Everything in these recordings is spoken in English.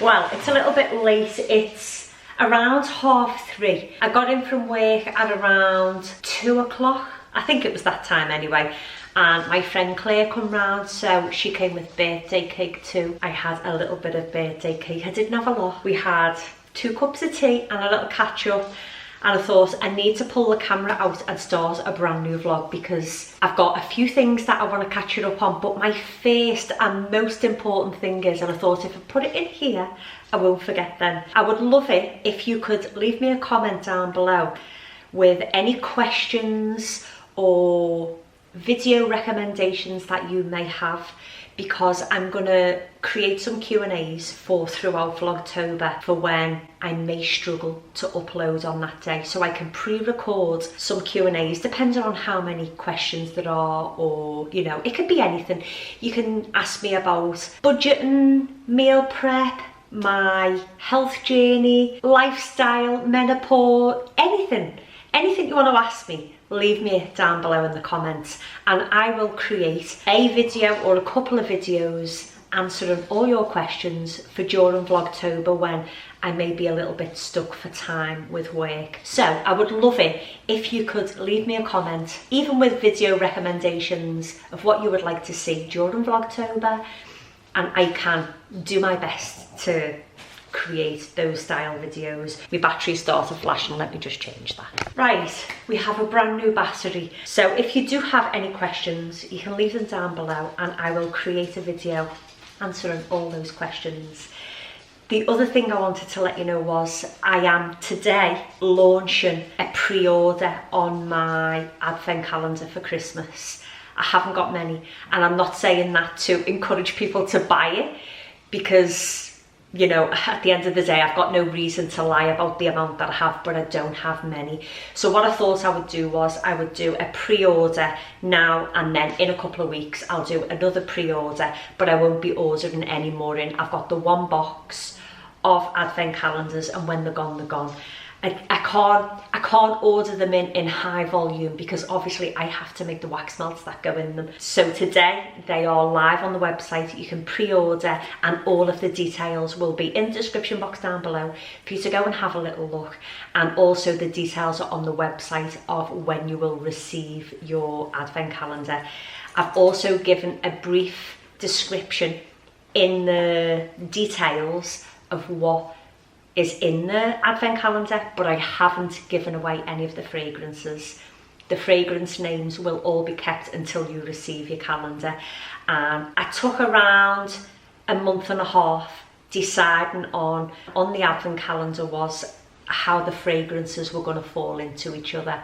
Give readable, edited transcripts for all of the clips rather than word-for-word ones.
Well, it's a little bit late. It's around 3:30. I got in from work at around 2 o'clock. I think it was that time anyway. And my friend Claire come round, so she came with birthday cake too. I had a little bit of birthday cake. I didn't have a lot. We had 2 cups of tea and a little catch up. And I thought I need to pull the camera out and start a brand new vlog because I've got a few things that I want to catch it up on, but my first and most important thing is, and I thought if I put it in here, I won't forget then. I would love it if you could leave me a comment down below with any questions or video recommendations that you may have, because I'm gonna create some Q&As for throughout Vlogtober for when I may struggle to upload on that day, so I can pre-record some Q&As depending on how many questions there are, or you know, it could be anything. You can ask me about budgeting, meal prep, my health journey, lifestyle, menopause, anything you want to ask me, leave me it down below in the comments and I will create a video or a couple of videos answering all your questions for during Vlogtober when I may be a little bit stuck for time with work. So I would love it if you could leave me a comment, even with video recommendations of what you would like to see during Vlogtober, and I can do my best to create those style videos. My battery started flashing, let me just change that. Right, we have a brand new battery. So if you do have any questions, you can leave them down below and I will create a video answering all those questions. The other thing I wanted to let you know was I am today launching a pre-order on my advent calendar for Christmas. I haven't got many, and I'm not saying that to encourage people to buy it, because you know, at the end of the day, I've got no reason to lie about the amount that I have, but I don't have many. So what I thought I would do was I would do a pre-order now, and then in a couple of weeks, I'll do another pre-order, but I won't be ordering any more in. I've got the 1 box of advent calendars, and when they're gone, they're gone. I can't order them in high volume because obviously I have to make the wax melts that go in them. So today they are live on the website. You can pre-order and all of the details will be in the description box down below for you to go and have a little look. And also the details are on the website of when you will receive your advent calendar. I've also given a brief description in the details of what is in the advent calendar, but I haven't given away any of the fragrances. The fragrance names will all be kept until you receive your calendar. I took around a month and a half deciding on the advent calendar was how the fragrances were going to fall into each other,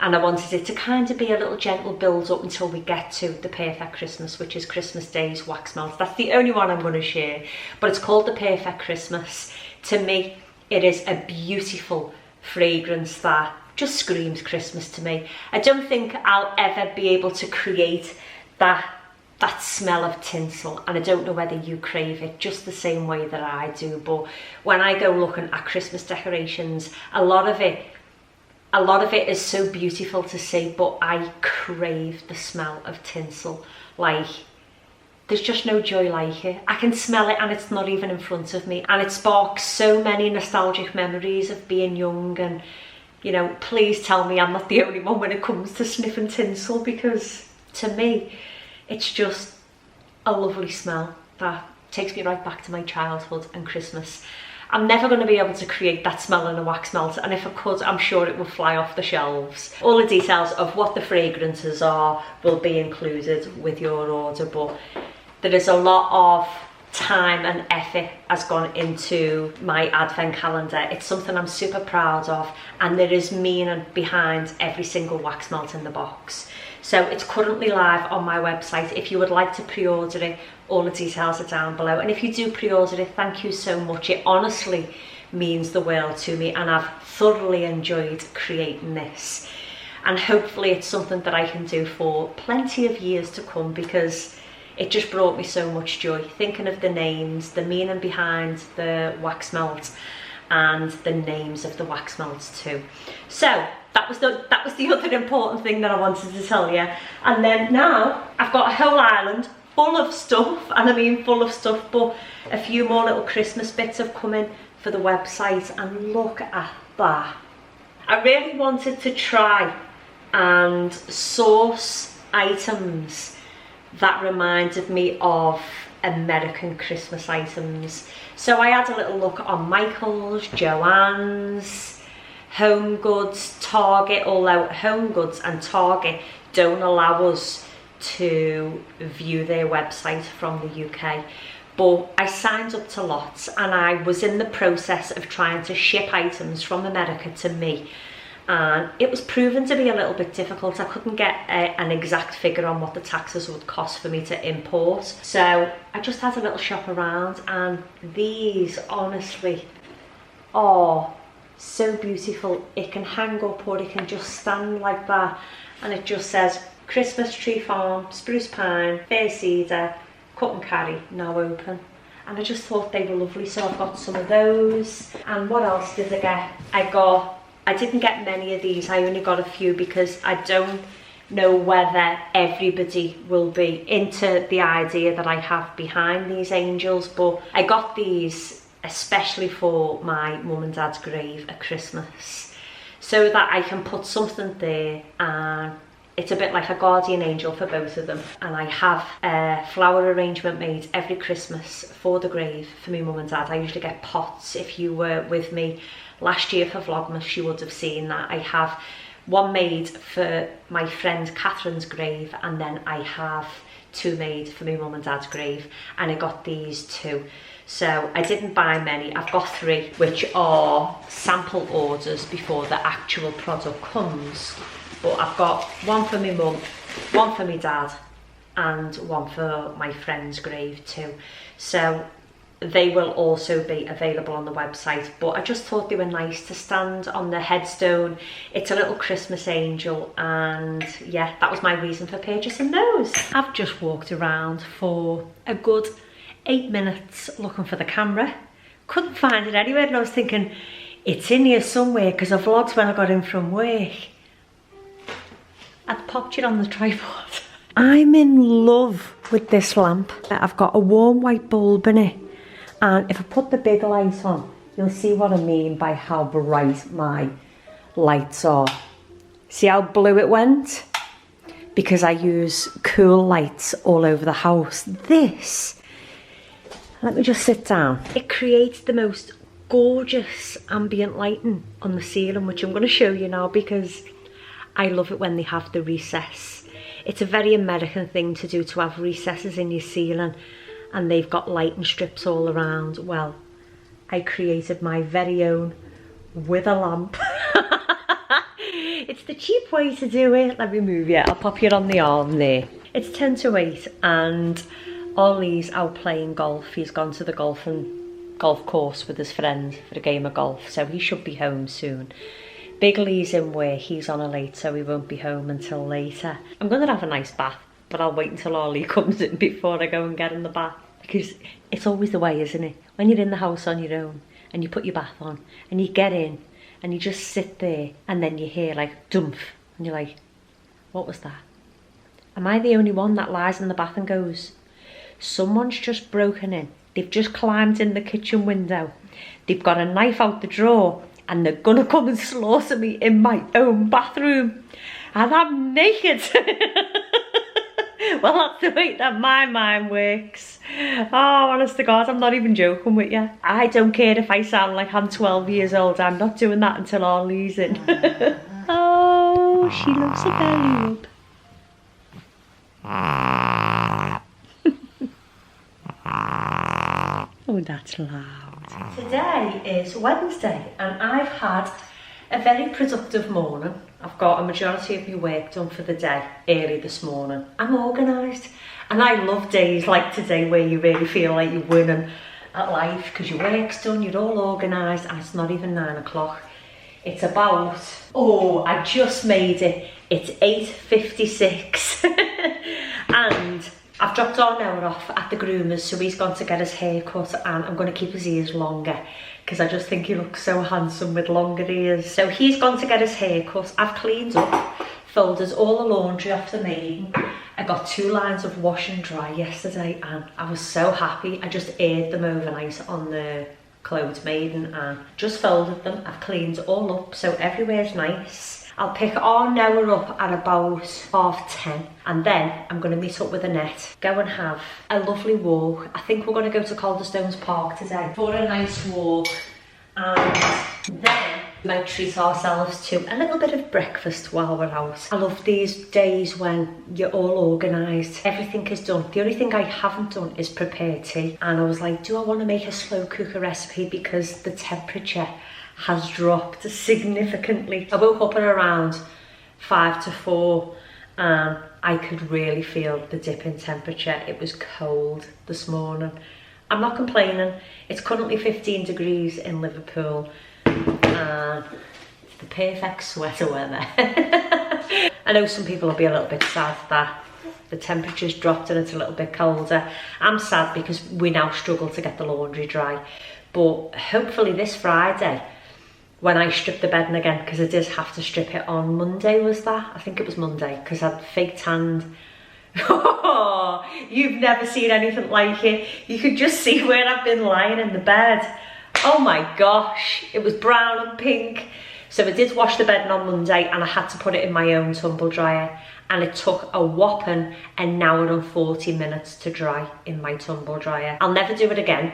and I wanted it to kind of be a little gentle build up until we get to the perfect Christmas, which is Christmas Day's wax melts. That's the only one I'm going to share, but it's called the Perfect Christmas. To me, it is a beautiful fragrance that just screams Christmas to me. I don't think I'll ever be able to create that smell of tinsel, and I don't know whether you crave it just the same way that I do, but when I go looking at Christmas decorations, a lot of it is so beautiful to see, but I crave the smell of tinsel. Like, there's just no joy like it. I can smell it and it's not even in front of me, and it sparks so many nostalgic memories of being young. And you know, please tell me I'm not the only one when it comes to sniffing tinsel, because to me it's just a lovely smell that takes me right back to my childhood and Christmas. I'm never going to be able to create that smell in a wax melt, and if I could, I'm sure it will fly off the shelves. All the details of what the fragrances are will be included with your order, but there is a lot of time and effort has gone into my advent calendar. It's something I'm super proud of, and there is meaning behind every single wax melt in the box. So it's currently live on my website. If you would like to pre-order it, all the details are down below. And if you do pre-order it, thank you so much. It honestly means the world to me, and I've thoroughly enjoyed creating this. And hopefully it's something that I can do for plenty of years to come, because it just brought me so much joy thinking of the names, the meaning behind the wax melts, and the names of the wax melts too. So that was the other important thing that I wanted to tell you. And then now I've got a whole island full of stuff, and I mean full of stuff, but a few more little Christmas bits have come in for the website, and look at that. I really wanted to try and source items that reminded me of American Christmas items. So I had a little look on Michael's, Joann's, Home Goods, Target, although Home Goods and Target don't allow us to view their website from the UK. But I signed up to lots, and I was in the process of trying to ship items from America to me. And it was proven to be a little bit difficult. I couldn't get an exact figure on what the taxes would cost for me to import. So I just had a little shop around, and these honestly are so beautiful. It can hang up or it can just stand like that, and it just says Christmas Tree Farm, Spruce Pine, Fair Cedar, Cut and Carry, now open. And I just thought they were lovely, so I've got some of those. And what else did I get? I didn't get many of these, I only got a few because I don't know whether everybody will be into the idea that I have behind these angels, but I got these especially for my mum and dad's grave at Christmas, so that I can put something there, and it's a bit like a guardian angel for both of them. And I have a flower arrangement made every Christmas for the grave for my mum and dad. I usually get pots. If you were with me last year for Vlogmas, you would have seen that. I have one made for my friend Catherine's grave, and then I have two made for my mum and dad's grave, and I got these two. So I didn't buy many. I've got three, which are sample orders before the actual product comes. But I've got one for my mum, one for my dad, and one for my friend's grave too. So they will also be available on the website, but I just thought they were nice to stand on the headstone. It's a little Christmas angel, and yeah, that was my reason for purchasing those. I've just walked around for a good 8 minutes looking for the camera. Couldn't find it anywhere, and I was thinking, it's in here somewhere, because I vlogged when I got in from work. I'd popped it on the tripod. I'm in love with this lamp. I've got a warm white bulb in it, and if I put the big light on, you'll see what I mean by how bright my lights are. See how blue it went? Because I use cool lights all over the house. This, let me just sit down. It creates the most gorgeous ambient lighting on the ceiling, which I'm going to show you now, because I love it when they have the recess. It's a very American thing to do, to have recesses in your ceiling, and they've got lighting strips all around. Well, I created my very own with a lamp. It's the cheap way to do it. Let me move you. I'll pop you on the arm there. It's 10 to 8, and Ollie's out playing golf. He's gone to the golf course with his friend for a game of golf, so he should be home soon. Big Lee's in work, he's on a late, so he won't be home until later. I'm going to have a nice bath, but I'll wait until Ollie comes in before I go and get in the bath, because it's always the way, isn't it? When you're in the house on your own, and you put your bath on, and you get in, and you just sit there, and then you hear like, dumph, and you're like, what was that? Am I the only one that lies in the bath and goes, someone's just broken in, they've just climbed in the kitchen window, they've got a knife out the drawer, and they're gonna come and slaughter me in my own bathroom, and I'm naked. Well, that's the way that my mind works. Oh, honest to God, I'm not even joking with you. I don't care if I sound like I'm 12 years old. I'm not doing that until Ollie's in. Oh, she loves a belly rub. Oh, that's loud. Today is Wednesday, and I've had a very productive morning. I've got a majority of my work done for the day early this morning. I'm organised, and I love days like today where you really feel like you're winning at life because your work's done, you're all organised, and it's not even 9 o'clock. It's about, oh, I just made it. It's 8:56 and I've dropped Autumnal off at the groomer's, so he's gone to get his hair cut, and I'm going to keep his ears longer because I just think he looks so handsome with longer ears. So he's gone to get his hair cut. I've cleaned up, folded all the laundry off the maiden. I got 2 lines of wash and dry yesterday and I was so happy. I just aired them overnight on the clothes maiden and just folded them. I've cleaned all up so everywhere's nice. I'll pick our Noah up at about 10:30 and then I'm going to meet up with Annette, go and have a lovely walk. I think we're going to go to Calderstones Park today for a nice walk, and then we might treat ourselves to a little bit of breakfast while we're out. I love these days when you're all organised, everything is done. The only thing I haven't done is prepare tea, and I was like, do I want to make a slow cooker recipe because the temperature has dropped significantly. I woke up at around 5 to 4 and I could really feel the dip in temperature. It was cold this morning. I'm not complaining. It's currently 15 degrees in Liverpool and it's the perfect sweater weather. I know some people will be a little bit sad that the temperature's dropped and it's a little bit colder. I'm sad because we now struggle to get the laundry dry, but hopefully this Friday, when I strip the bedding again, because I did have to strip it on Monday, was that? I think it was Monday, because I'd fake tanned. Oh, you've never seen anything like it. You could just see where I've been lying in the bed. Oh my gosh, it was brown and pink. So I did wash the bedding on Monday and I had to put it in my own tumble dryer, and it took a whopping an hour and 40 minutes to dry in my tumble dryer. I'll never do it again.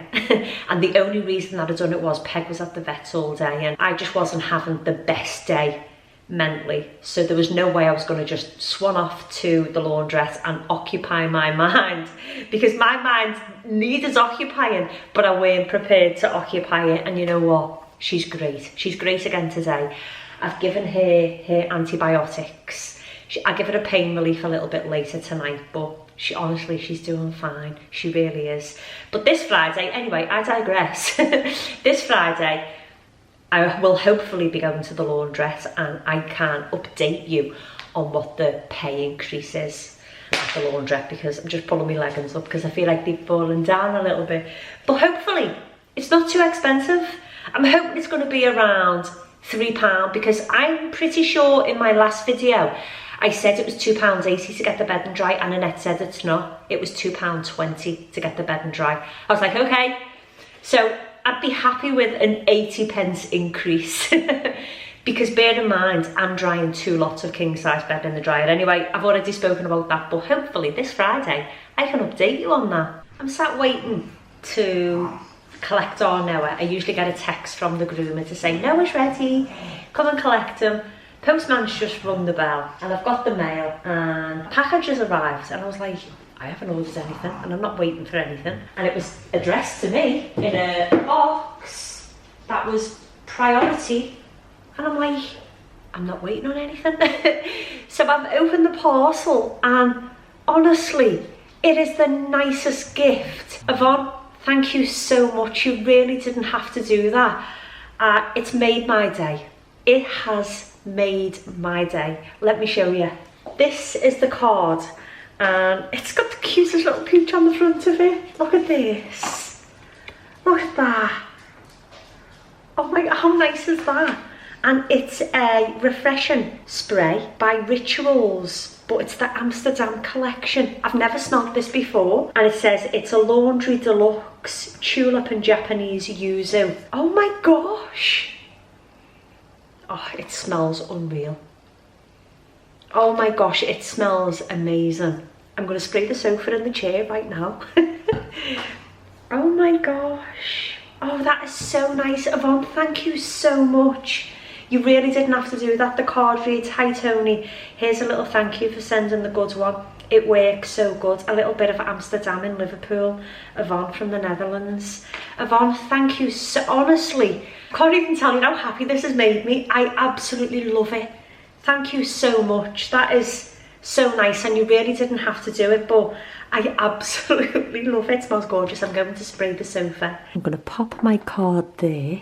And the only reason that I done it was Peg was at the vets all day and I just wasn't having the best day mentally. So there was no way I was going to just swan off to the laundress and occupy my mind, because my mind needed occupying, but I weren't prepared to occupy it. And you know what? She's great. She's great again today. I've given her antibiotics. I give her a pain relief a little bit later tonight, but honestly, she's doing fine. She really is. But this Friday, anyway, I digress. This Friday, I will hopefully be going to the laundress and I can update you on what the pay increase is at the laundrette, because I'm just pulling my leggings up because I feel like they've fallen down a little bit. But hopefully, it's not too expensive. I'm hoping it's going to be around £3, because I'm pretty sure in my last video, I said it was £2.80 to get the bed and dry, and Annette said it's not. It was £2.20 to get the bed and dry. I was like, okay. So I'd be happy with an 80p increase. Because bear in mind, I'm drying 2 lots of king size bed in the dryer. Anyway, I've already spoken about that, but hopefully this Friday, I can update you on that. I'm sat waiting to collect our Noah. I usually get a text from the groomer to say, Noah's ready, come and collect him. Postman's just rung the bell and I've got the mail and the package has arrived, and I was like, I haven't ordered anything and I'm not waiting for anything. And it was addressed to me in a box that was priority, and I'm like, I'm not waiting on anything. So I've opened the parcel and honestly, it is the nicest gift. Yvonne, thank you so much. You really didn't have to do that. It's made my day. It has made my day. Let me show you. This is the card and it's got the cutest little pooch on the front of it. Look at this. Look at that. Oh my god, how nice is that? And it's a refreshing spray by Rituals, but it's the Amsterdam collection. I've never smelled this before, and it says it's a laundry deluxe tulip and Japanese yuzu. Oh my gosh. Oh, it smells unreal. Oh my gosh, it smells amazing. I'm going to spray the sofa and the chair right now. Oh my gosh. Oh, that is so nice. Yvonne, thank you so much. You really didn't have to do that. The card reads, hi Tony, here's a little thank you for sending the good one. It works so good. A little bit of Amsterdam in Liverpool. Yvonne from the Netherlands. Yvonne, thank you so, honestly, can't even tell you how happy this has made me. I absolutely love it. Thank you so much. That is so nice, and you really didn't have to do it, but I absolutely love it. It smells gorgeous. I'm going to spray the sofa. I'm going to pop my card there.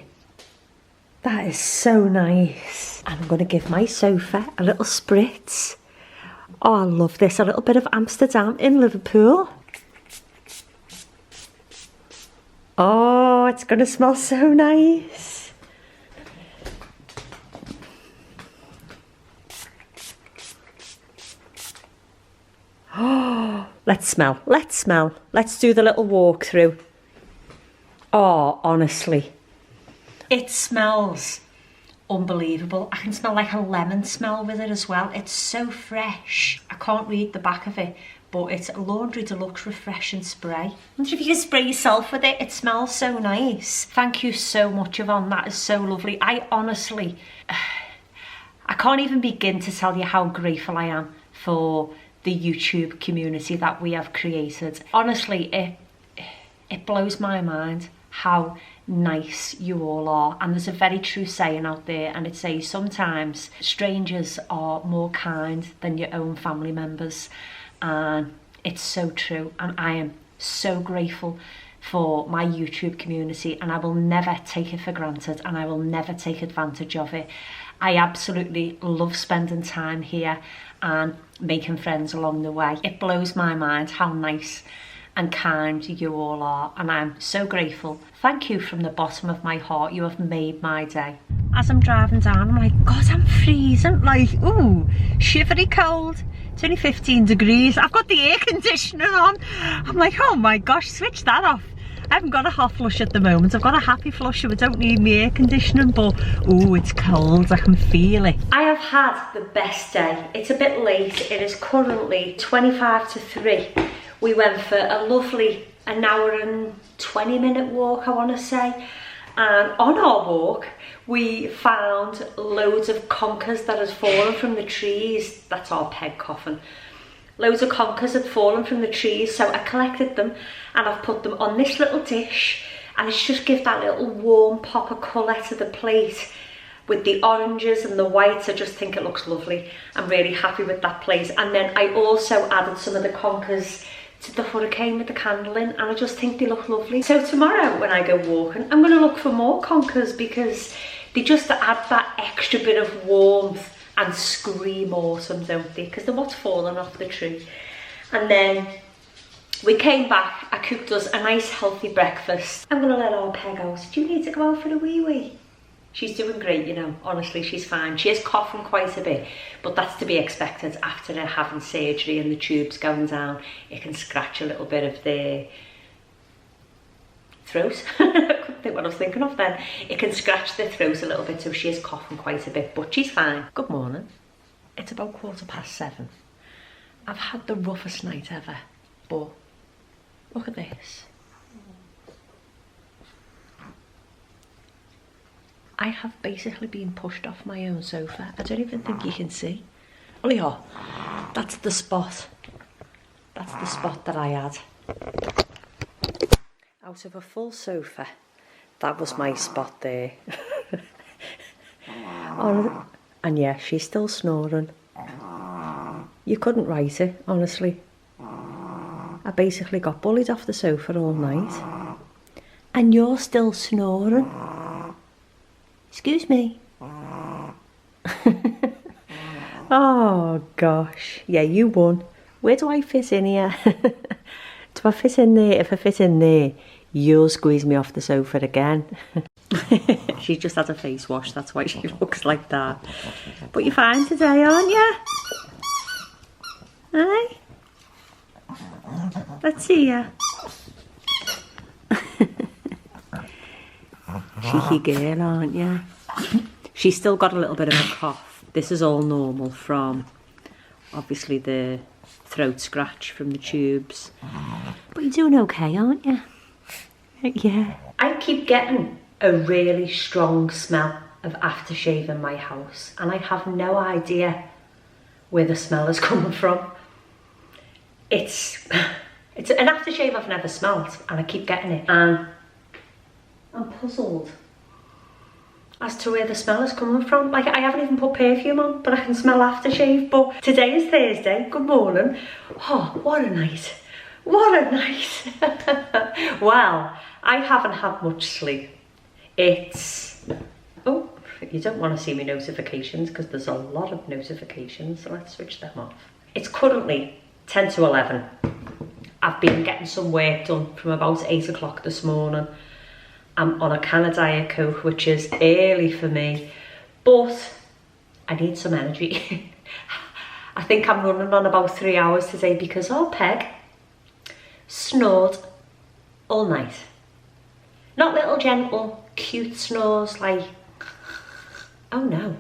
That is so nice. And I'm going to give my sofa a little spritz. Oh, I love this. A little bit of Amsterdam in Liverpool. Oh, it's going to smell so nice. Let's smell. Let's do the little walkthrough. Oh, honestly. It smells unbelievable. I can smell like a lemon smell with it as well. It's so fresh. I can't read the back of it, but it's a Laundry Deluxe refreshing spray. I wonder if you can spray yourself with it. It smells so nice. Thank you so much, Yvonne. That is so lovely. I honestly, I can't even begin to tell you how grateful I am for the YouTube community that we have created. Honestly, it blows my mind how nice you all are. And there's a very true saying out there, and it says sometimes strangers are more kind than your own family members. And it's so true, and I am so grateful for my YouTube community, and I will never take it for granted, and I will never take advantage of it. I absolutely love spending time here and making friends along the way. It blows my mind how nice and kind you all are, and I'm so grateful. Thank you from the bottom of my heart. You have made my day. As I'm driving down, I'm like, God, I'm freezing. Like, ooh, shivery cold. It's only 15 degrees. I've got the air conditioner on. I'm like, oh my gosh, switch that off. I haven't got a hot flush at the moment. I've got a happy flush, so I don't need my air conditioning, but ooh, it's cold. I can feel it. I have had the best day. It's a bit late. It is currently 25 to 3. We went for a lovely an hour and 20-minute walk, I want to say. And on our walk, we found loads of conkers that had fallen from the trees. That's our peg coffin. Loads of conkers had fallen from the trees, so I collected them and I've put them on this little dish, and it's just give that little warm pop of colour to the plate with the oranges and the whites. I just think it looks lovely. I'm really happy with that plate. And then I also added some of the conkers to the hurricane with the candle in, and I just think they look lovely. So tomorrow when I go walking, I'm going to look for more conkers, because they just add that extra bit of warmth and scream autumn, don't they? Because they're what's fallen off the tree. And then we came back, I cooked us a nice healthy breakfast. I'm going to let our peg out. Do you need to go out for a wee? She's doing great, you know, honestly, she's fine. She is coughing quite a bit, but that's to be expected after her having surgery and the tubes going down. It can scratch a little bit of the throat. I couldn't think what I was thinking of then. It can scratch the throat a little bit, so she is coughing quite a bit, but she's fine. Good morning. It's about 7:15. I've had the roughest night ever, but look at this. I have basically been pushed off my own sofa. I don't even think you can see. Oh yeah, that's the spot. That's the spot that I had. Out of a full sofa, that was my spot there. Oh, and yeah, she's still snoring. You couldn't write it, honestly. I basically got bullied off the sofa all night. And you're still snoring. Excuse me. Oh gosh, yeah, you won. Where do I fit in here? Do I fit in there? If I fit in there, you'll squeeze me off the sofa again. She just had a face wash, that's why she looks like that. But you're fine today, aren't you? Hey? Let's see ya. Cheeky girl, aren't you? She's still got a little bit of a cough. This is all normal from, obviously, the throat scratch from the tubes. But you're doing okay, aren't you? Yeah. I keep getting a really strong smell of aftershave in my house, and I have no idea where the smell is coming from. It's an aftershave I've never smelled, and I keep getting it. And I'm puzzled as to where the smell is coming from. Like, I haven't even put perfume on, but I can smell aftershave. But today is Thursday. Good morning. Oh, what a night. What a night. Well, I haven't had much sleep. It's... Oh, you don't want to see my notifications because there's a lot of notifications, so let's switch them off. It's currently 10 to 11. I've been getting some work done from about 8 o'clock this morning. I'm on a can of Diet Coke, which is early for me, but I need some energy. I think I'm running on about 3 hours today because, oh, Peg, snored all night. Not little gentle, cute snores like, oh no,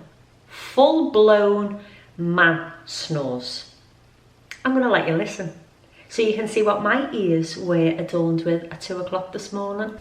full-blown man snores. I'm gonna let you listen so you can see what my ears were adorned with at 2 o'clock this morning.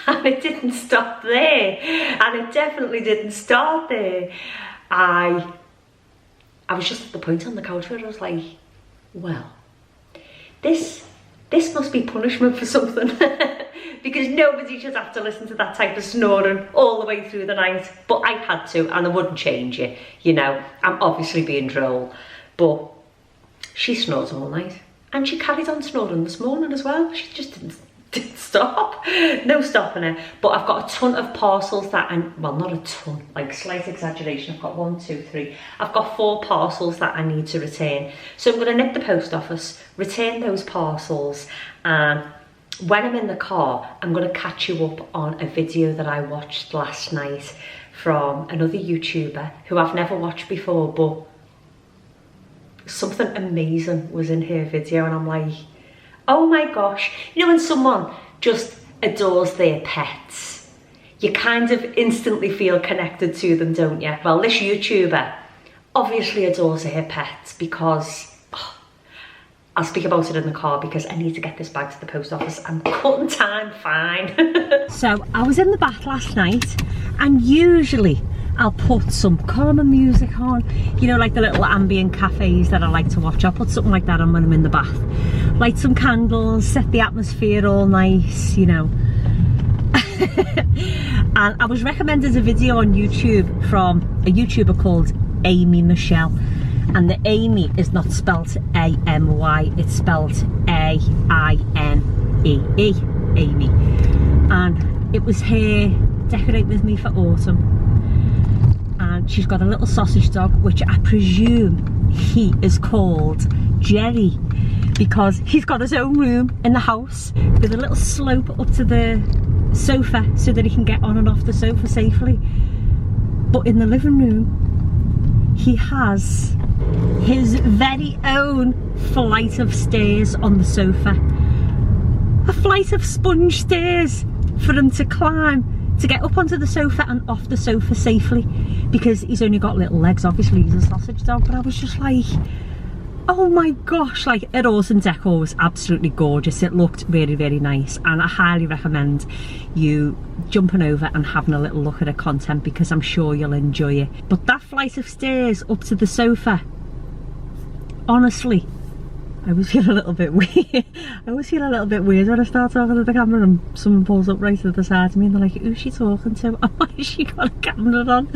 And it didn't stop there, and it definitely didn't start there. I was just at the point on the couch where I was like, well, this must be punishment for something. Because nobody should have to listen to that type of snoring all the way through the night. But I had to, and I wouldn't change it. You know, I'm obviously being droll, but she snores all night, and she carried on snoring this morning as well. She just didn't stop. No stopping her. But I've got a ton of parcels that, well, not a ton, like slight exaggeration. I've got 1, 2, 3. I've got 4 parcels that I need to return. So I'm going to nip the post office, return those parcels, and when I'm in the car, I'm going to catch you up on a video that I watched last night from another YouTuber who I've never watched before, but something amazing was in her video, and I'm like, oh my gosh. You know when someone just adores their pets, you kind of instantly feel connected to them, don't you? Well, this YouTuber obviously adores her pets because, I'll speak about it in the car because I need to get this back to the post office. I'm cutting time fine. So I was in the bath last night, and usually I'll put some calmer music on, you know, like the little ambient cafes that I like to watch. I'll put something like that on when I'm in the bath. Light some candles, set the atmosphere all nice, you know. And I was recommended a video on YouTube from a YouTuber called Amy Michelle. And the Amy is not spelt A-M-Y, it's spelt A-I-N-E-E, Amy. And it was her Decorate With Me for Autumn. And she's got a little sausage dog, which I presume he is called Jerry, because he's got his own room in the house with a little slope up to the sofa so that he can get on and off the sofa safely. But in the living room, he has his very own flight of stairs on the sofa. A flight of sponge stairs for him to climb to get up onto the sofa and off the sofa safely, because he's only got little legs. Obviously he's a sausage dog. But I was just like, oh my gosh, like it Autumn decor was absolutely gorgeous. It looked really, really nice, and I highly recommend you jumping over and having a little look at her content, because I'm sure you'll enjoy it. But that flight of stairs up to the sofa, honestly, I always feel a little bit weird. I always feel a little bit weird when I start talking to the camera and someone pulls up right to the side of me and they're like, who's she talking to? Oh, why has she got a camera on?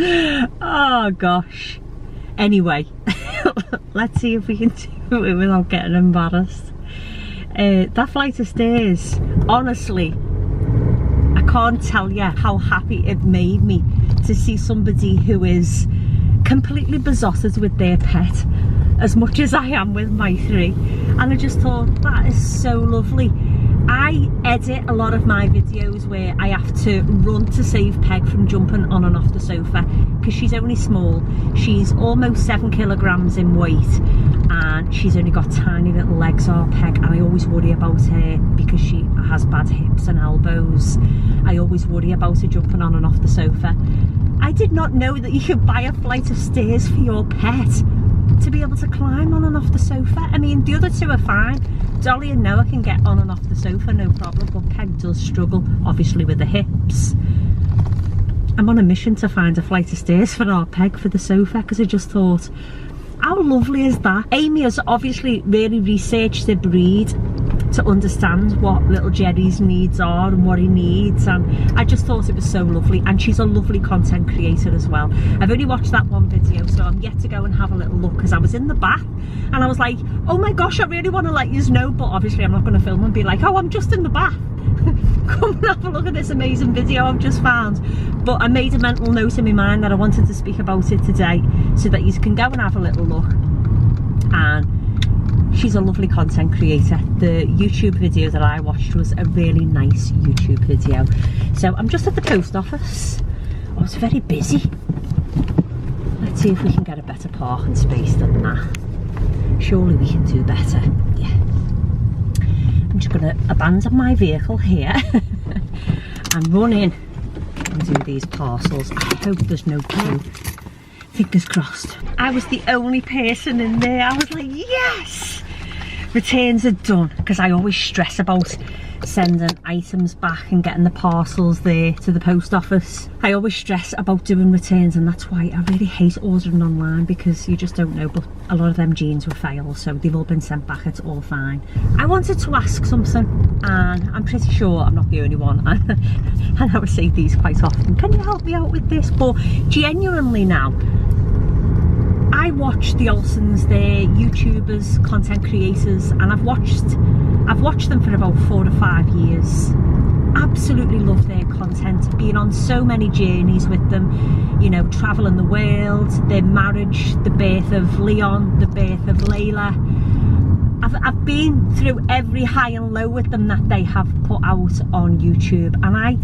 Oh gosh. Anyway, let's see if we can do it without getting embarrassed. That flight of stairs, honestly, I can't tell you how happy it made me to see somebody who is completely besotted with their pet, as much as I am with my 3. And I just thought, that is so lovely. I edit a lot of my videos where I have to run to save Peg from jumping on and off the sofa, because she's only small. She's almost 7 kilograms in weight, and she's only got tiny little legs, our Peg, and I always worry about her because she has bad hips and elbows. I always worry about her jumping on and off the sofa. I did not know that you could buy a flight of stairs for your pet to be able to climb on and off the sofa. I mean, the other 2 are fine. Dolly and Noah can get on and off the sofa, no problem, but Peg does struggle, obviously, with the hips. I'm on a mission to find a flight of stairs for our Peg for the sofa, because I just thought, how lovely is that? Amy has obviously really researched the breed to understand what little Jerry's needs are and what he needs, and I just thought it was so lovely. And she's a lovely content creator as well. I've only watched that one video, so I'm yet to go and have a little look, because I was in the bath and I was like, oh my gosh, I really want to let you know, but obviously I'm not going to film and be like, oh, I'm just in the bath. Come and have a look at this amazing video I've just found. But I made a mental note in my mind that I wanted to speak about it today, so that you can go and have a little look. And she's a lovely content creator. The YouTube video that I watched was a really nice YouTube video. So I'm just at the post office. I was very busy. Let's see if we can get a better parking space than that. Surely we can do better. Yeah. I'm just going to abandon my vehicle here and run in and do these parcels. I hope there's no queue. Fingers crossed. I was the only person in there. I was like, yes! Returns are done, because I always stress about sending items back and getting the parcels there to the post office. I always stress about doing returns, and that's why I really hate ordering online, because you just don't know. But a lot of them jeans were fails, so they've all been sent back. It's all fine. I wanted to ask something, and I'm pretty sure I'm not the only one. And I would say these quite often. Can you help me out with this? But genuinely now, I watch the Olsons, they're YouTubers, content creators, and I've watched them for about 4 to 5 years. Absolutely love their content, been on so many journeys with them, you know, traveling the world, their marriage, the birth of Leon, the birth of Layla. I've been through every high and low with them that they have put out on YouTube, and I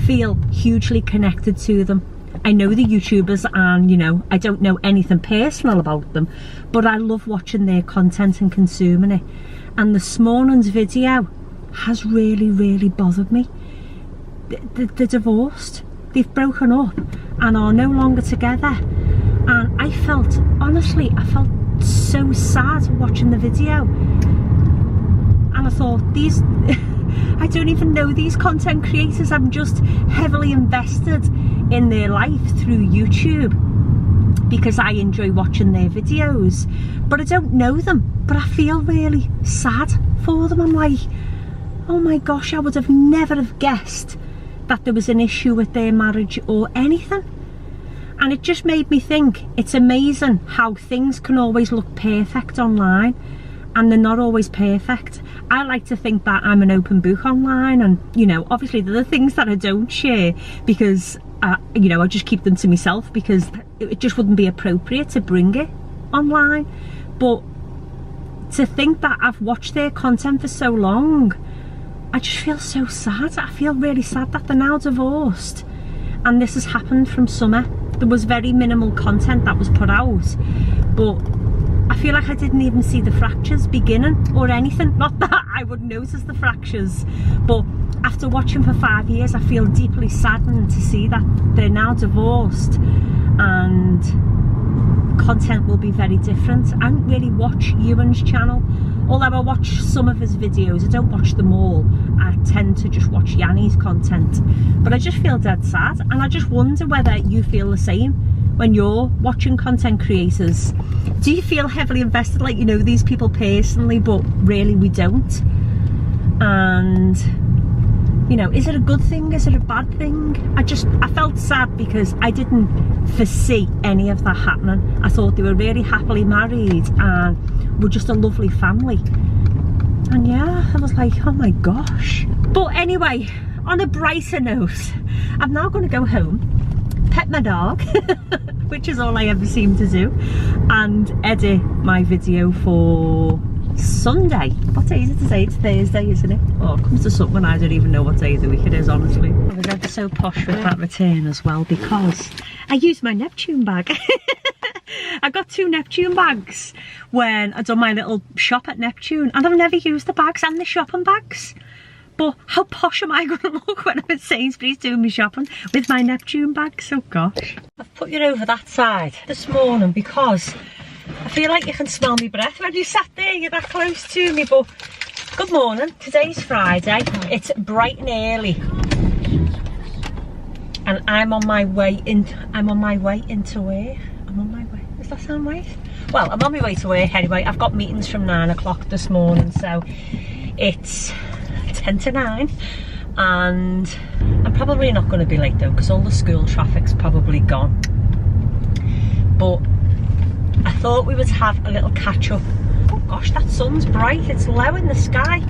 feel hugely connected to them. I know the YouTubers, and you know, I don't know anything personal about them, but I love watching their content and consuming it. And this morning's video has really bothered me. They're divorced, they've broken up and are no longer together, and I felt, honestly, I felt so sad watching the video. And I thought, these I don't even know these content creators. I'm just heavily invested in their life through YouTube because I enjoy watching their videos, but I don't know them. But I feel really sad for them. I'm like, oh my gosh, I would have never have guessed that there was an issue with their marriage or anything. And it just made me think, it's amazing how things can always look perfect online, and they're not always perfect. I like to think that I'm an open book online, and you know, obviously there are things that I don't share because you know, I just keep them to myself because it just wouldn't be appropriate to bring it online. But to think that I've watched their content for so long, I just feel so sad. I feel really sad that they're now divorced, and this has happened from summer. There was very minimal content that was put out, but I feel like I didn't even see the fractures beginning or anything. Not that I would notice the fractures, but after watching for 5 years, I feel deeply saddened to see that they're now divorced and content will be very different. I don't really watch Ewan's channel, although I watch some of his videos. I don't watch them all. I tend to just watch Yanni's content, but I just feel dead sad, and I just wonder whether you feel the same when you're watching content creators. Do you feel heavily invested, like you know these people personally, but really we don't? And you know, is it a good thing? Is it a bad thing? I felt sad because I didn't foresee any of that happening. I thought they were really happily married and were just a lovely family. And yeah, I was like, oh my gosh. But anyway, on a brighter note, I'm now going to go home, pet my dog, which is all I ever seem to do, and edit my video for Sunday. What day is it today? It's Thursday, isn't it? Oh, it comes to something I don't even know what day of the week it is, honestly. I was ever so posh with that return as well because I used my Neptune bag. I got 2 Neptune bags when I done my little shop at Neptune, and I've never used the bags and the shopping bags. But how posh am I going to look when I'm at Sainsbury's doing my shopping with my Neptune bags? Oh gosh. I've put you over that side this morning because I feel like you can smell my breath when you sat there, you're that close to me. But good morning, today's Friday, it's bright and early, and I'm on my way into work. I'm on my way, does that sound right? Well, I'm on my way to work anyway. I've got meetings from 9 o'clock this morning, so It's 10 to 9 and I'm probably not going to be late though because all the school traffic's probably gone. But I thought we would have a little catch up. Oh gosh, that sun's bright, it's low in the sky.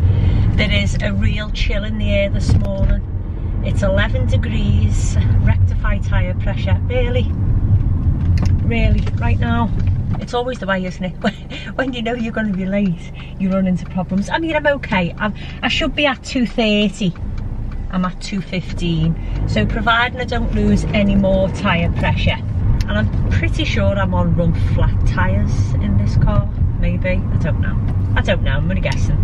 There is a real chill in the air this morning. It's 11 degrees, rectify tyre pressure. Really, right now, it's always the way, isn't it? When you know you're going to be late, you run into problems. I mean, I'm okay. I should be at 2:30. I'm at 2:15. So providing I don't lose any more tyre pressure. And I'm pretty sure I'm on run flat tyres in this car. Maybe, I don't know, I'm only guessing.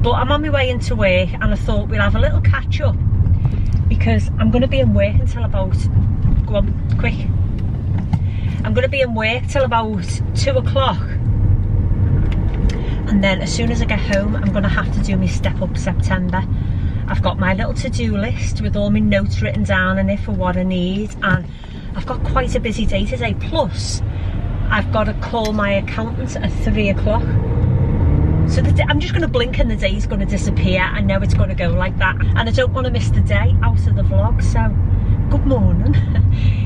But I'm on my way into work and I thought we'll have a little catch up because I'm going to be in work until about, go on, quick. I'm going to be in work till about 2 o'clock. And then as soon as I get home, I'm going to have to do my Step Up September. I've got my little to-do list with all my notes written down in it for what I need. And I've got quite a busy day today. Plus, I've got to call my accountant at 3 o'clock. So I'm just going to blink and the day's going to disappear. I know it's going to go like that. And I don't want to miss the day out of the vlog. So, good morning.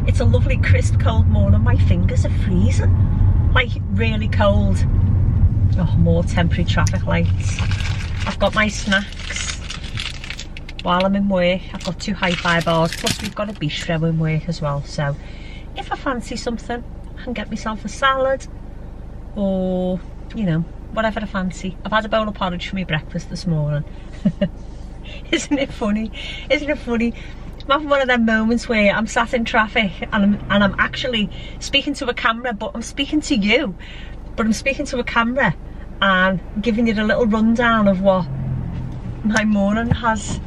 It's a lovely, crisp, cold morning. My fingers are freezing. Like, really cold. Oh, more temporary traffic lights. I've got my snacks while I'm in work. I've got 2 hi-fi bars. Plus, we've got a bistro in work as well. So, if I fancy something, I can get myself a salad or, you know, whatever I fancy. I've had a bowl of porridge for my breakfast this morning. Isn't it funny? Isn't it funny? I'm having one of them moments where I'm sat in traffic and I'm actually speaking to a camera, but I'm speaking to you. But I'm speaking to a camera and giving you a little rundown of what my morning has,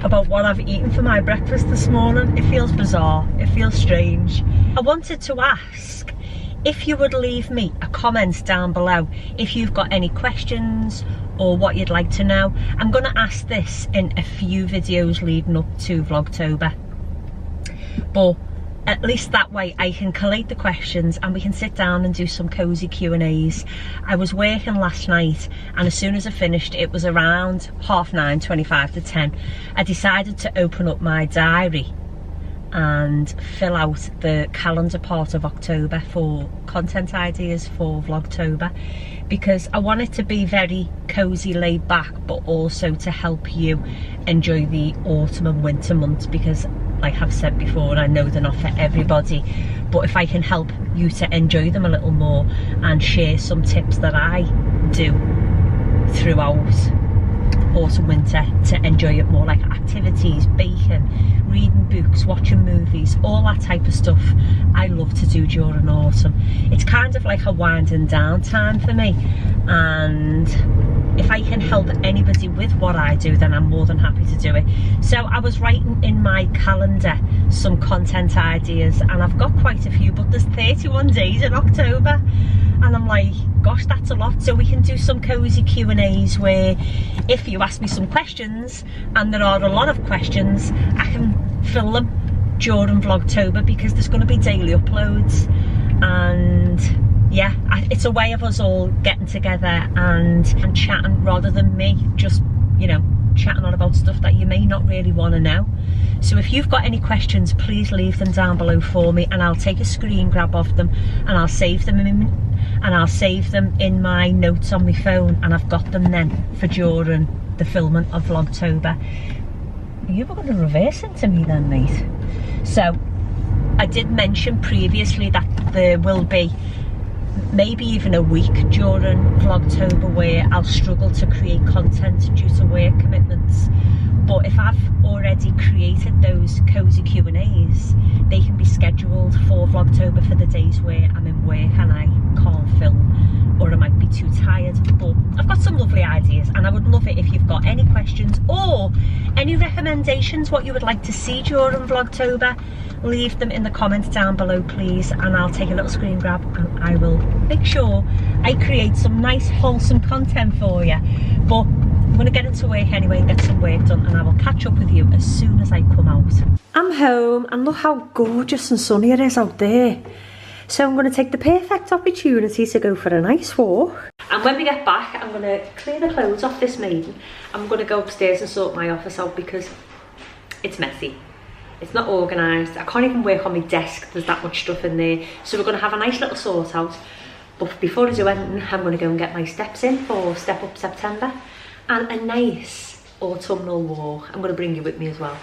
about what I've eaten for my breakfast this morning. It feels bizarre, it feels strange. I wanted to ask if you would leave me a comment down below if you've got any questions or what you'd like to know. I'm going to ask this in a few videos leading up to Vlogtober, but at least that way I can collate the questions and we can sit down and do some cozy Q&As. I was working last night and as soon as I finished, it was around 9:30, 25 to 10. I decided to open up my diary and fill out the calendar part of October for content ideas for Vlogtober, because I want it to be very cozy, laid back, but also to help you enjoy the autumn and winter months, because like I've said before, I know they're not for everybody, but if I can help you to enjoy them a little more and share some tips that I do throughout autumn, winter to enjoy it more, like activities, baking, reading books, watching movies, all that type of stuff I love to do during autumn. It's kind of like a winding down time for me, and if I can help anybody with what I do, then I'm more than happy to do it. So I was writing in my calendar some content ideas and I've got quite a few, but there's 31 days in October and I'm like, gosh, that's a lot. So we can do some cozy Q&As where if you ask me some questions, and there are a lot of questions, I can fill them during Vlogtober, because there's going to be daily uploads. And yeah, it's a way of us all getting together and chatting, rather than me just, you know, chatting on about stuff that you may not really want to know. So if you've got any questions, please leave them down below for me and I'll take a screen grab of them and I'll save them in my notes on my phone, and I've got them then for during the filming of Vlogtober. You were going to reverse into me then, mate. So I did mention previously that there will be maybe even a week during Vlogtober where I'll struggle to create content due to work commitments. But if I've already created those cozy Q&As, they can be scheduled for Vlogtober for the days where I'm in work and I can't film, or I might be too tired. But I've got some lovely ideas and I would love it if you've got any questions or any recommendations what you would like to see during Vlogtober. Leave them in the comments down below, please, and I'll take a little screen grab and I will make sure I create some nice wholesome content for you. But I'm going to get into work anyway and get some work done, and I will catch up with you as soon as I come out. I'm home and look how gorgeous and sunny it is out there. So I'm going to take the perfect opportunity to go for a nice walk. And when we get back, I'm going to clear the clothes off this maiden. I'm going to go upstairs and sort my office out because it's messy. It's not organised. I can't even work on my desk. There's that much stuff in there. So we're going to have a nice little sort out. But before I do anything, I'm going to go and get my steps in for Step Up September. And a nice autumnal walk. I'm going to bring you with me as well.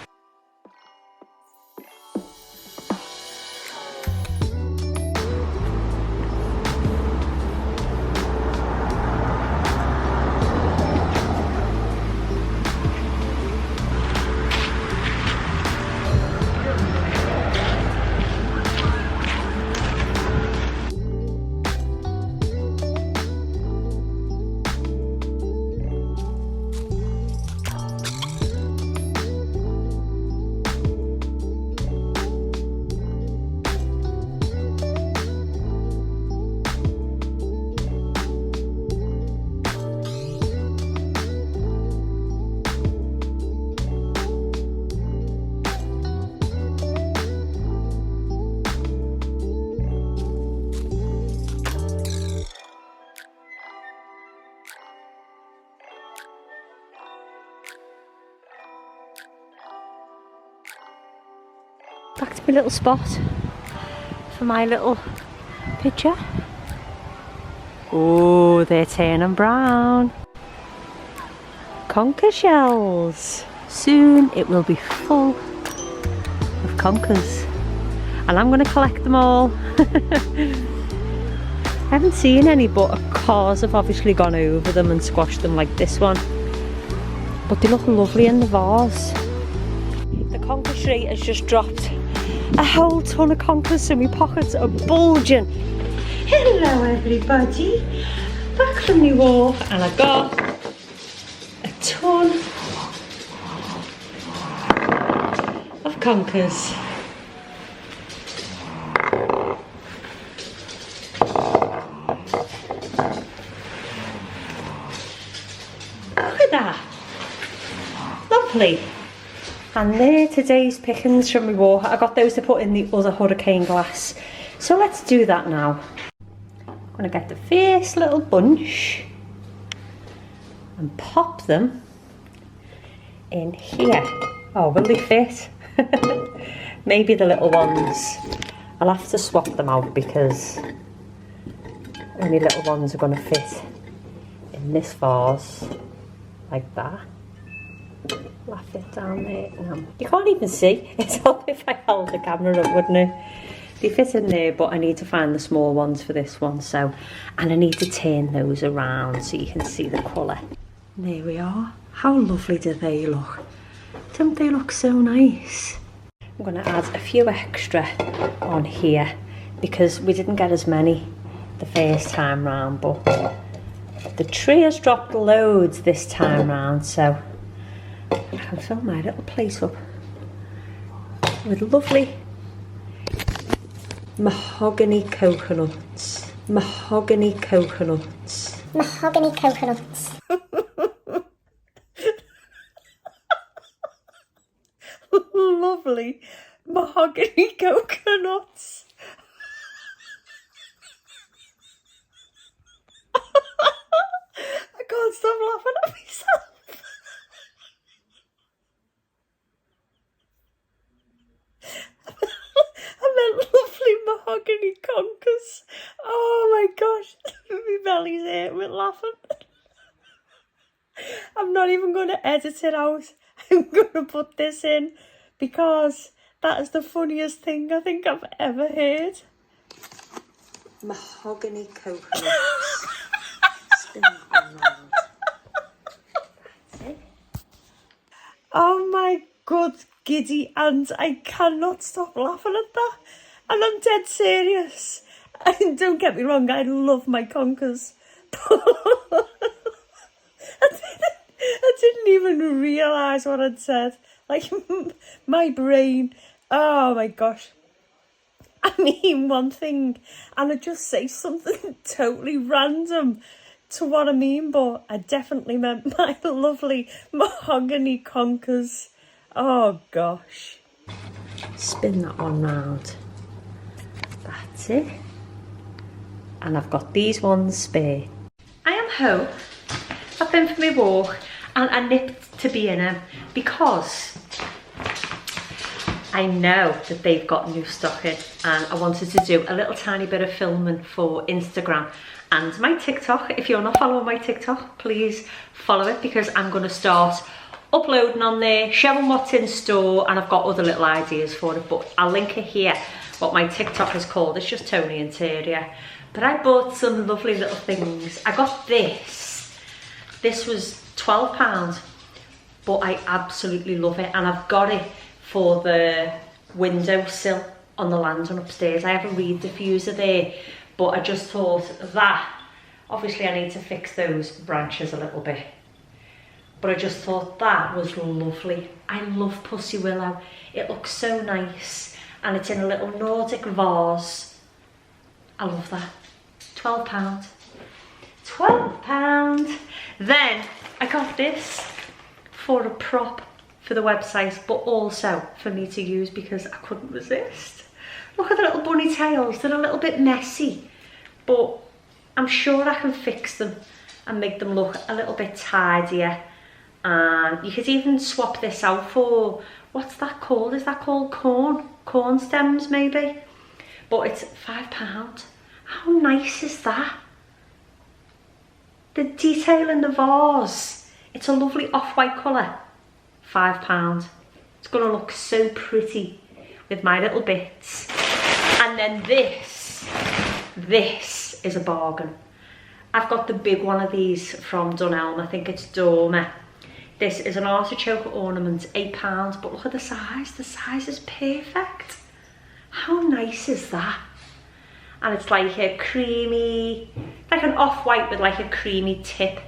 Back to my little spot for my little picture. Oh, they're turning brown. Conker shells. Soon it will be full of conkers. And I'm going to collect them all. I haven't seen any, but cars have obviously gone over them and squashed them like this one. But they look lovely in the vase. The conker tree has just dropped a whole ton of conkers, so my pockets are bulging. Hello everybody, back from my walk, and I got a ton of conkers. Look at that, lovely. And there, today's pickings from my walk. I got those to put in the other hurricane glass. So let's do that now. I'm going to get the first little bunch and pop them in here. Oh, will they fit? Maybe the little ones. I'll have to swap them out because only little ones are going to fit in this vase like that. Laugh it down there. No. You can't even see. It's up if I held the camera up, wouldn't it? They fit in there, but I need to find the small ones for this one. So, and I need to turn those around so you can see the colour. There we are. How lovely do they look? Don't they look so nice? I'm going to add a few extra on here because we didn't get as many the first time round, but the tree has dropped loads this time round, so I can fill my little place up with lovely mahogany coconuts. Mahogany coconuts. Mahogany coconuts. Lovely mahogany coconuts. I can't stop laughing at myself. I meant lovely mahogany conkers. Oh my gosh, my belly's hurt with laughing. I'm not even going to edit it out. I'm going to put this in because that is the funniest thing I think I've ever heard. Mahogany coconuts. Spin that one round. That's it. Oh my good giddy aunt, I cannot stop laughing at that. And I'm dead serious. And don't get me wrong, I love my conkers. I didn't even realise what I'd said. Like, my brain, oh my gosh. I mean one thing, and I just say something totally random to what I mean, but I definitely meant my lovely mahogany conkers. Oh gosh. Spin that one round. That's it. and I've got these ones spare. I am home. I've been for my walk and I nipped to B&M because I know that they've got new stock in, and I wanted to do a little tiny bit of filming for Instagram and my TikTok. If you're not following my TikTok, please follow it, because I'm going to start uploading on there, showing what's in store, and I've got other little ideas for it, but I'll link it here. What my TikTok is called, it's just Toni Interior. But I bought some lovely little things. I got this. This was £12, but I absolutely love it, and I've got it for the windowsill on the landing upstairs. I have a reed diffuser there, but I just thought that, obviously I need to fix those branches a little bit, but I just thought that was lovely. I love pussy willow. It looks so nice, and it's in a little Nordic vase. I love that. £12. £12. Then I got this for a prop for the website, but also for me to use because I couldn't resist. Look at the little bunny tails. They're a little bit messy, but I'm sure I can fix them and make them look a little bit tidier. And you could even swap this out for, what's that called? Is that called corn stems maybe? But it's £5. How nice is that? The detail in the vase. It's a lovely off-white colour. £5. It's gonna look so pretty with my little bits. And then this is a bargain. I've got the big one of these from Dunelm. I think it's Dormer. This is an artichoke ornament, £8, but look at the size. The size is perfect. How nice is that? And it's like a creamy, like an off-white with like a creamy tip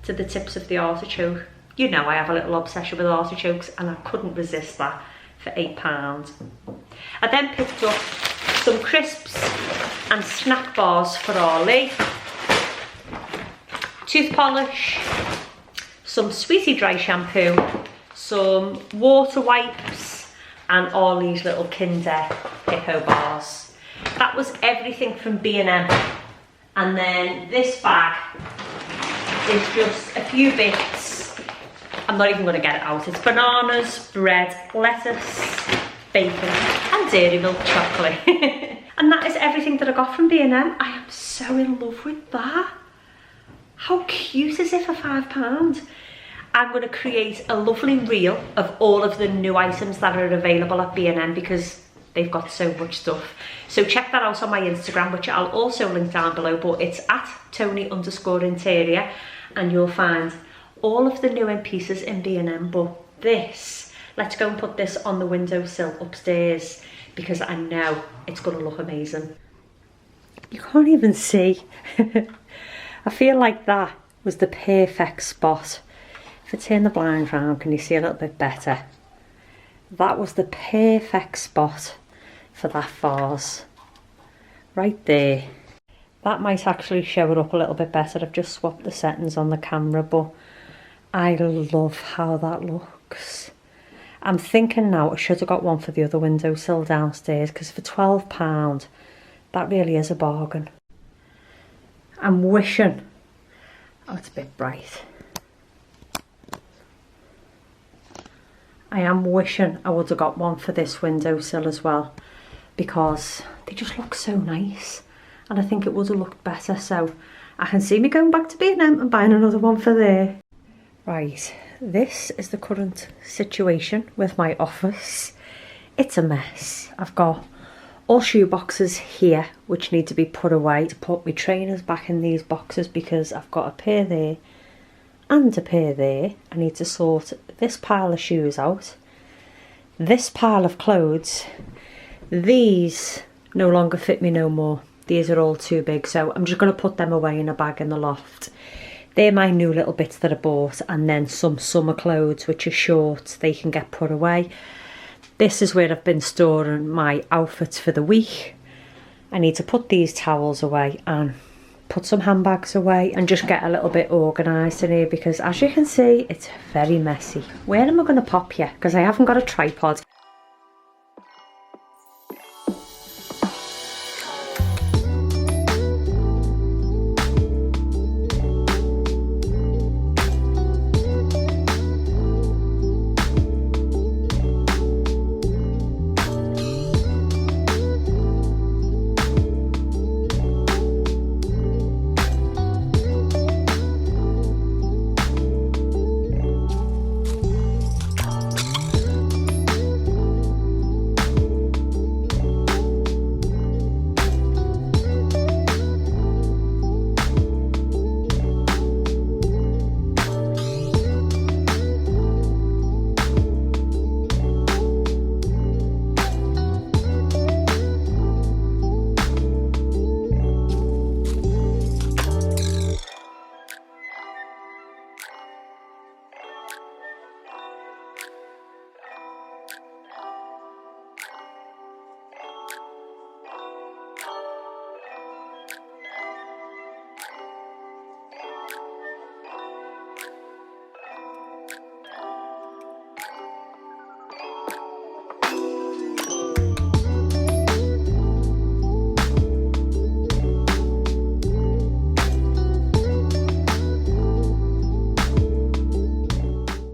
to the tips of the artichoke. You know I have a little obsession with artichokes, and I couldn't resist that for £8. I then picked up some crisps and snack bars for Ollie, tooth polish, some Sweetie Dry shampoo, some water wipes, and all these little Kinder Hippo bars. That was everything from B&M. And then this bag is just a few bits. I'm not even going to get it out. It's bananas, bread, lettuce, bacon, and dairy milk chocolate. And that is everything that I got from B&M. I am so in love with that. How cute is it for £5? I'm going to create a lovely reel of all of the new items that are available at B&M because they've got so much stuff. So check that out on my Instagram, which I'll also link down below, but it's at Toni_interior, and you'll find all of the new in pieces in B&M. But this, let's go and put this on the windowsill upstairs because I know it's going to look amazing. You can't even see. I feel like that was the perfect spot. If I turn the blind round, can you see a little bit better? That was the perfect spot for that vase. Right there. That might actually show it up a little bit better. I've just swapped the settings on the camera, but I love how that looks. I'm thinking now I should have got one for the other windowsill downstairs, because for £12, that really is a bargain. I'm wishing, oh, it's a bit bright. I am wishing I would have got one for this windowsill as well, because they just look so nice, and I think it would have looked better. So I can see me going back to B&M and buying another one for there. Right, this is the current situation with my office. It's a mess. I've got all shoe boxes here which need to be put away, to put my trainers back in these boxes because I've got a pair there and a pair there. I need to sort this pile of shoes out, this pile of clothes. These no longer fit me no more. These are all too big, so I'm just going to put them away in a bag in the loft. They're my new little bits that I bought, and then some summer clothes which are short, they can get put away. This is where I've been storing my outfits for the week. I need to put these towels away and put some handbags away and just get a little bit organised in here, because as you can see, it's very messy. Where am I going to pop you? Because I haven't got a tripod.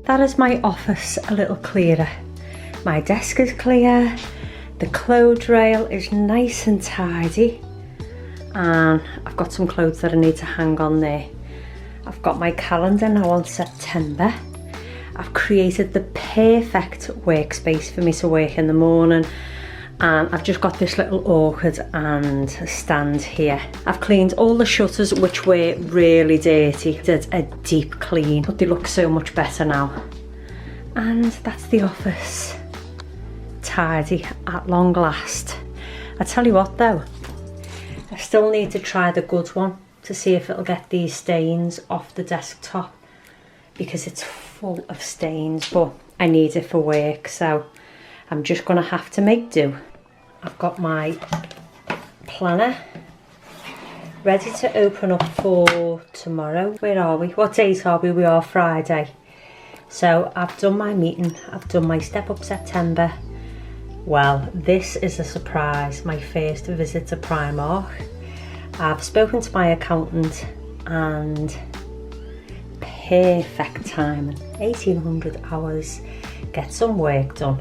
that is my office a little clearer. My desk is clear, the clothes rail is nice and tidy, and I've got some clothes that I need to hang on there. I've got my calendar now on September. I've created the perfect workspace for me to work in the morning, and I've just got this little orchid and a stand here. I've cleaned all the shutters, which were really dirty. Did a deep clean, but they look so much better now. And that's the office. Tidy at long last. I tell you what though, I still need to try the good one to see if it'll get these stains off the desktop, because it's full of stains, but I need it for work, so I'm just gonna have to make do. I've got my planner ready to open up for tomorrow. Where are we? What date are we? We are Friday. So I've done my meeting, I've done my Step Up September. Well, this is a surprise, my first visit to Primark. I've spoken to my accountant and perfect timing, 1800 hours, get some work done.